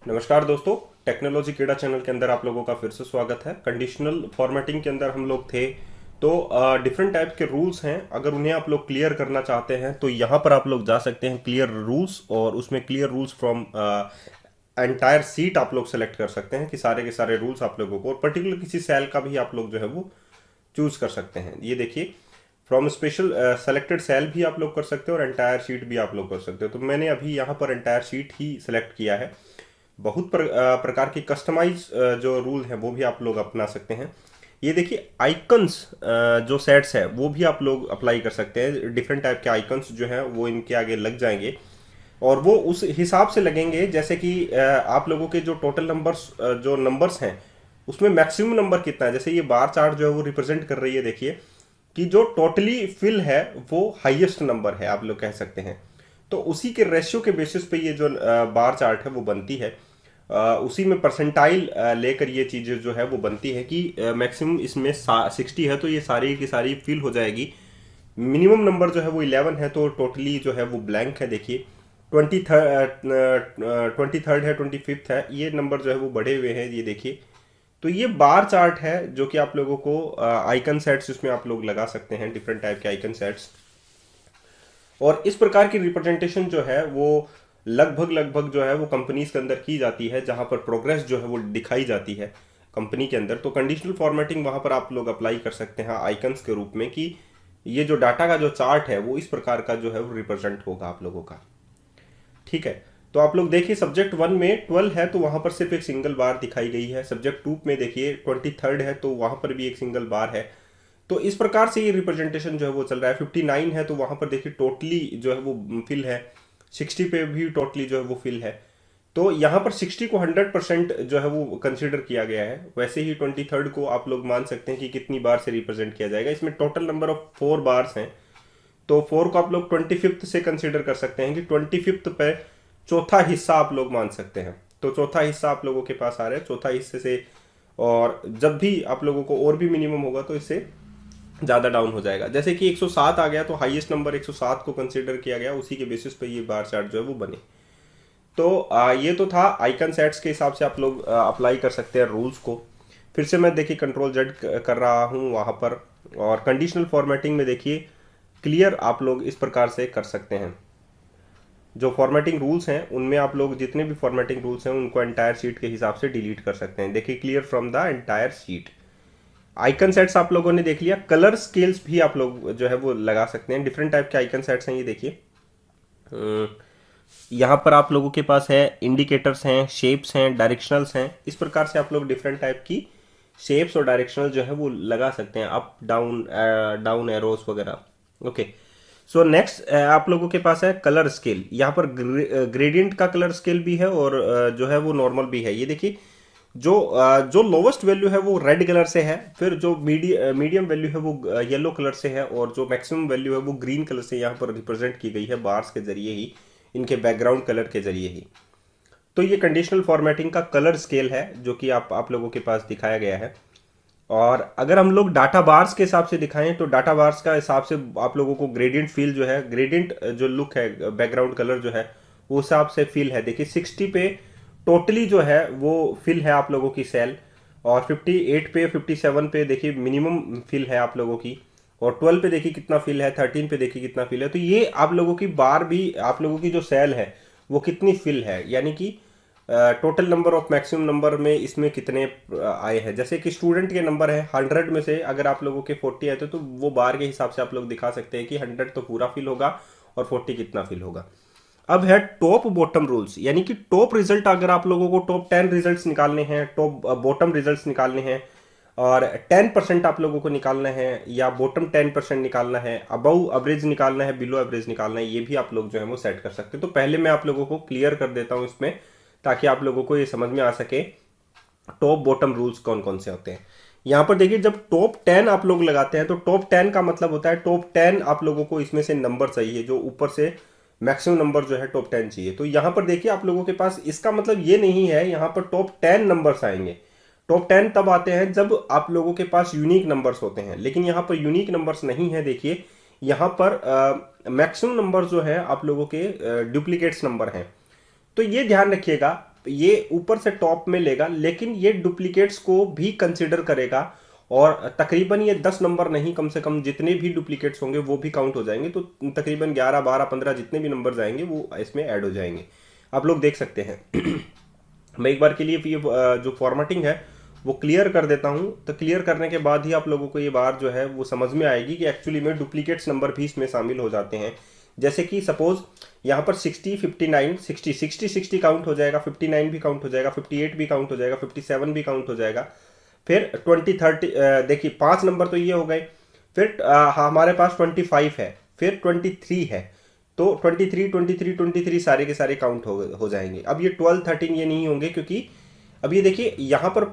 नमस्कार दोस्तों। टेक्नोलॉजी कीड़ा चैनल के अंदर आप लोगों का फिर से स्वागत है। कंडीशनल फॉर्मेटिंग के अंदर हम लोग थे। तो डिफरेंट टाइप के रूल्स हैं, अगर उन्हें आप लोग क्लियर करना चाहते हैं तो यहाँ पर आप लोग जा सकते हैं क्लियर रूल्स, और उसमें clear rules from entire seat आप लोग सेलेक्ट कर सकते हैं कि सारे के सारे रूल्स आप लोगों को, और पर्टिकुलर किसी सेल का भी आप लोग जो है वो चूज कर सकते हैं। ये देखिए, फ्रॉम स्पेशल सेलेक्टेड सेल भी आप लोग कर सकते हो और एंटायर शीट भी आप लोग कर सकते हो। तो मैंने अभी यहाँ पर एंटायर शीट ही सेलेक्ट किया है। बहुत प्रकार के कस्टमाइज जो रूल हैं वो भी आप लोग अपना सकते हैं। ये देखिए, आइकन्स जो सेट्स है वो भी आप लोग अप्लाई कर सकते हैं। डिफरेंट टाइप के आइकन्स जो हैं वो इनके आगे लग जाएंगे, और वो उस हिसाब से लगेंगे जैसे कि आप लोगों के जो टोटल नंबर्स जो नंबर्स हैं उसमें मैक्सिमम नंबर कितना है। जैसे ये बार चार्ट जो है वो रिप्रेजेंट कर रही है, देखिए कि जो टोटली फिल है वो हाईएस्ट नंबर है, आप लोग कह सकते हैं। तो उसी के रेशियो के बेसिस पे ये जो बार चार्ट है वो बनती है। उसी में परसेंटाइल लेकर ये चीज़ें जो है वो बनती है कि मैक्सिमम इसमें 60 है तो ये सारी की सारी फिल हो जाएगी। मिनिमम नंबर जो है वो 11 है तो टोटली जो है वो ब्लैंक है। देखिए, 23rd है, 25th है, ये नंबर जो है वो बढ़े हुए हैं, ये देखिए। तो ये बार चार्ट है जो कि आप लोगों को आइकन सेट्स इसमें आप लोग लगा सकते हैं, डिफरेंट टाइप के आइकन सेट्स। और इस प्रकार की रिप्रेजेंटेशन जो है वो लगभग लगभग जो है वो कंपनीज के अंदर की जाती है, जहां पर प्रोग्रेस जो है वो दिखाई जाती है कंपनी के अंदर। तो कंडीशनल फॉर्मेटिंग वहां पर आप लोग अप्लाई कर सकते हैं आइकन्स के रूप में कि ये जो डाटा का जो चार्ट है वो इस प्रकार का जो है वो रिप्रेजेंट होगा आप लोगों का। ठीक है, तो आप लोग देखिए, सब्जेक्ट 1 में 12 है तो वहां पर सिर्फ एक सिंगल बार दिखाई गई है। सब्जेक्ट 2 में देखिए 23rd है तो वहां पर भी एक सिंगल बार है। तो इस प्रकार से ये रिप्रेजेंटेशन जो है वो चल रहा है। 59 है तो वहां पर देखिए टोटली जो है वो फिल है। 60 पे भी टोटली जो है वो फिल है। तो यहाँ पर 60 को 100% जो है वो कंसीडर किया गया है। वैसे ही 23rd को आप लोग मान सकते हैं कि कितनी बार से रिप्रेजेंट किया जाएगा। इसमें टोटल नंबर ऑफ 4 बार्स हैं, तो 4 को आप लोग 25th से कंसीडर कर सकते हैं कि 25th पे चौथा हिस्सा आप लोग मान सकते हैं। तो चौथा हिस्सा आप लोगों के पास आ रहा है, चौथा हिस्से से। और जब भी आप लोगों को और भी मिनिमम होगा तो इससे ज़्यादा डाउन हो जाएगा। जैसे कि 107 आ गया तो हाईएस्ट नंबर 107 को कंसीडर किया गया, उसी के बेसिस पे ये बार चार्ट जो है वो बने। तो ये तो था आइकन सेट्स के हिसाब से आप लोग अप्लाई कर सकते हैं रूल्स को। फिर से मैं देखिए कंट्रोल जेड कर रहा हूँ वहाँ पर, और कंडीशनल फॉर्मेटिंग में देखिए क्लियर आप लोग इस प्रकार से कर सकते हैं। जो फॉर्मेटिंग रूल्स हैं उनमें आप लोग जितने भी फॉर्मेटिंग रूल्स हैं उनको एंटायर शीट के हिसाब से डिलीट कर सकते हैं। देखिए, clear from the entire sheet. Icon sets आप लोगों ने देख लिया। कलर स्केल्स भी आप लोग जो है वो लगा सकते हैं। डिफरेंट टाइप के आइकन सेट्स हैं, ये देखिए। यहाँ पर आप लोगों के पास है इंडिकेटर्स हैं, शेप्स हैं, डायरेक्शनल्स हैं। इस प्रकार से आप लोग डिफरेंट टाइप की शेप्स और डायरेक्शनल जो है वो लगा सकते हैं, अप डाउन डाउन एरोस वगैरह। ओके, सो नेक्स्ट आप लोगों के पास है कलर स्केल। यहाँ पर ग्रेडियंट का कलर स्केल भी है और जो है वो नॉर्मल भी है। ये देखिए, जो लोवेस्ट वैल्यू है वो रेड कलर से है, फिर जो मीडियम वैल्यू है वो येलो कलर से है, और जो मैक्सिमम वैल्यू है वो ग्रीन कलर से यहाँ पर रिप्रेजेंट की गई है बार्स के जरिए ही, इनके बैकग्राउंड कलर के जरिए ही। तो ये कंडीशनल फॉर्मेटिंग का कलर स्केल है जो कि आप लोगों के पास दिखाया गया है। और अगर हम लोग डाटा बार्स के हिसाब से दिखाएं तो डाटा बार्स का हिसाब से आप लोगों को ग्रेडियंट फील जो है, ग्रेडियंट जो लुक है, बैकग्राउंड कलर जो है वो हिसाब से फील है। देखिए, 60 पे टोटली जो है वो फिल है आप लोगों की सेल, और 58 पे 57 पे देखिए मिनिमम फिल है आप लोगों की, और 12 पे देखिए कितना फिल है, 13 पे देखिए कितना फिल है। तो ये आप लोगों की बार भी, आप लोगों की जो सेल है वो कितनी फिल है, यानी कि total number of maximum number में इसमें कितने आए हैं। जैसे कि स्टूडेंट के नंबर है 100 में से अगर आप लोगों के 40 आए तो वो बार के हिसाब से आप लोग दिखा सकते हैं कि 100 तो पूरा फिल होगा और 40 कितना फिल होगा। अब है टॉप बॉटम रूल्स, यानी कि टॉप रिजल्ट अगर आप लोगों को टॉप 10 रिजल्ट्स निकालने हैं, टॉप बॉटम रिजल्ट्स निकालने हैं, और 10% आप लोगों को निकालना है या बॉटम 10% निकालना है, अबव एवरेज निकालना है, बिलो एवरेज निकालना है, ये भी आप लोग जो है वो सेट कर सकते हैं। तो पहले मैं आप लोगों को क्लियर कर देता हूं इसमें, ताकि आप लोगों को ये समझ में आ सके टॉप बॉटम रूल्स कौन कौन से होते हैं। यहां पर देखिए, जब टॉप 10 आप लोग लगाते हैं तो टॉप 10 का मतलब होता है टॉप 10 आप लोगों को इसमें से नंबर चाहिए, जो ऊपर से मैक्सिमम नंबर जो है टॉप 10 चाहिए। तो यहां पर देखिए आप लोगों के पास, इसका मतलब ये नहीं है यहां पर टॉप 10 नंबर्स आएंगे। टॉप 10 तब आते हैं जब आप लोगों के पास यूनिक नंबर्स होते हैं, लेकिन यहां पर यूनिक नंबर्स नहीं है। देखिए, यहां पर मैक्सिमम नंबर जो है आप लोगों के डुप्लीकेट्स नंबर हैं। तो ये ध्यान रखिएगा ये ऊपर से टॉप में लेगा, लेकिन ये डुप्लीकेट्स को भी कंसिडर करेगा और तकरीबन ये 10 नंबर नहीं, कम से कम जितने भी डुप्लीकेट्स होंगे वो भी काउंट हो जाएंगे। तो तकरीबन 11, 12, 15 जितने भी नंबर्स आएंगे वो इसमें ऐड हो जाएंगे। आप लोग देख सकते हैं। मैं एक बार के लिए ये जो फॉर्मेटिंग है वो क्लियर कर देता हूं। तो क्लियर करने के बाद ही आप लोगों को ये बात जो है वो समझ में आएगी कि एक्चुअली में डुप्लीकेट्स नंबर भी इसमें शामिल हो जाते हैं। जैसे कि सपोज यहाँ पर 60, 59, 60 काउंट हो जाएगा, 59 भी काउंट हो जाएगा, 58 भी काउंट हो जाएगा, 57 भी काउंट हो जाएगा। फिर 20, 30, देखिए 5 नंबर तो ये हो गए। फिर हमारे पास 25 है, फिर 23 है, तो 23 सारे के सारे काउंट हो जाएंगे। अब ये 12, 13 ये नहीं होंगे, क्योंकि अब ये देखिए यहाँ पर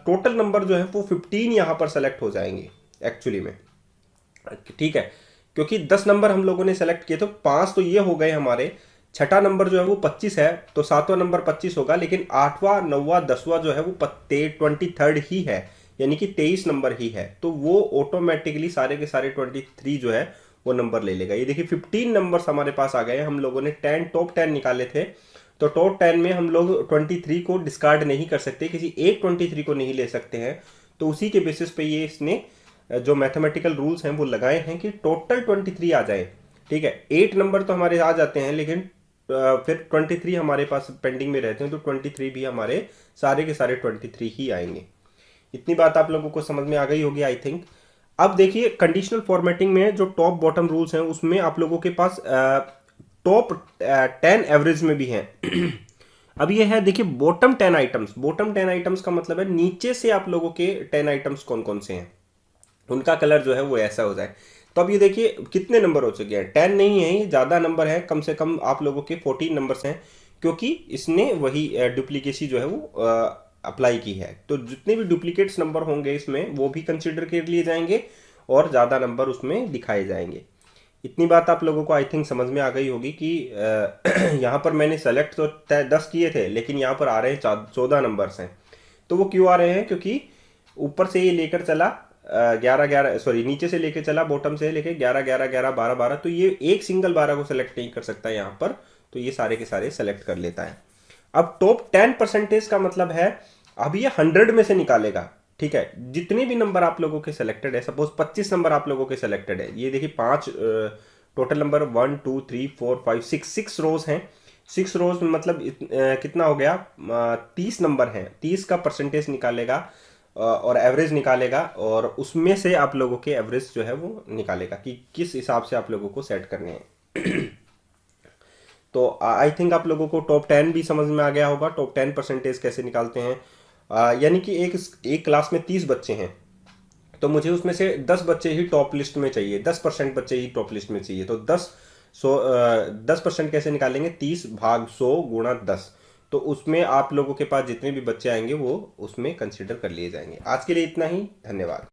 टोटल नंबर जो है वो 15 यहाँ पर सेलेक्ट हो जाएंगे एक्चुअली में, ठीक है। क्योंकि 10 नंबर हम लोगों ने सेलेक्ट किए, तो 5 तो ये हो गए हमारे। छठा नंबर जो है वो 25 है, तो 7वां नंबर 25 होगा, लेकिन 8वां, 9वां, 10वां जो है वो 23 ही है, यानी कि 23 नंबर ही है। तो वो ऑटोमेटिकली सारे के सारे 23 जो है वो नंबर ले लेगा। ये देखिए 15 नंबर्स हमारे पास आ गए। हम लोगों ने टॉप 10 निकाले थे, तो टॉप 10 में हम लोग 23 को डिस्कार्ड नहीं कर सकते, किसी एक 23 को नहीं ले सकते हैं। तो उसी के बेसिस पे ये इसने जो मैथमेटिकल रूल्स हैं वो लगाए हैं कि टोटल 23 आ जाए, ठीक है। 8 नंबर तो हमारे आ जाते हैं, लेकिन फिर 23 हमारे पास पेंडिंग में रहते हैं, तो 23 भी हमारे सारे के सारे 23 ही आएंगे। इतनी बात आप लोगों को समझ में आ गई होगी आई थिंक। अब देखिए कंडीशनल फॉर्मेटिंग में जो टॉप बॉटम रूल्स हैं उसमें आप लोगों के पास टॉप 10 एवरेज में भी हैं। अब ये है देखिए बॉटम 10 आइटम्स। बॉटम 10 आइटम्स का मतलब है नीचे से आप लोगों के 10 आइटम्स कौन कौन से हैं, उनका कलर जो है वो ऐसा हो जाए। तो अब ये देखिए कितने नंबर हो चुके हैं, 10 नहीं है, ये ज़्यादा नंबर है, कम से कम आप लोगों के 14 नंबर्स हैं, क्योंकि इसने वही डुप्लीकेसी जो है वो अप्लाई की है। तो जितने भी डुप्लीकेट्स नंबर होंगे इसमें वो भी कंसिडर कर लिए जाएंगे और ज़्यादा नंबर उसमें दिखाए जाएंगे। इतनी बात आप लोगों को आई थिंक समझ में आ गई होगी कि यहाँ पर मैंने सेलेक्ट तो 10 किए थे, लेकिन यहाँ पर आ रहे हैं 14 नंबर्स हैं। तो वो क्यों आ रहे हैं, क्योंकि ऊपर से ये लेकर चला 11, सॉरी नीचे से लेके चला, बॉटम से लेके 11, 12, तो ये एक सिंगल 12 को सेलेक्ट नहीं कर सकता यहाँ पर, तो ये सारे के सारे सेलेक्ट कर लेता है। अब टॉप 10% का मतलब है अब ये 100 में से निकालेगा, ठीक है। जितने भी नंबर आप लोगों के सिलेक्टेड है, सपोज 25 नंबर आप लोगों के सिलेक्टेड है, ये देखिए 5 टोटल नंबर 1, 2, 3, 4, 5, 6 रोज हैं। 6 रोज में मतलब कितना हो गया, 30 नंबर हैं। 30 का परसेंटेज निकालेगा और एवरेज निकालेगा, और उसमें से आप लोगों के एवरेज जो है वो निकालेगा कि किस हिसाब से आप लोगों को सेट करने हैं। तो आई थिंक आप लोगों को टॉप 10 भी समझ में आ गया होगा, टॉप 10% कैसे निकालते हैं। यानी कि एक क्लास में 30 बच्चे हैं, तो मुझे उसमें से 10 बच्चे ही टॉप लिस्ट में चाहिए, 10% बच्चे ही टॉप लिस्ट में चाहिए। तो 10% कैसे निकालेंगे, 30 भाग 100 गुणा 10। तो उसमें आप लोगों के पास जितने भी बच्चे आएंगे वो उसमें कंसिडर कर लिए जाएंगे। आज के लिए इतना ही, धन्यवाद।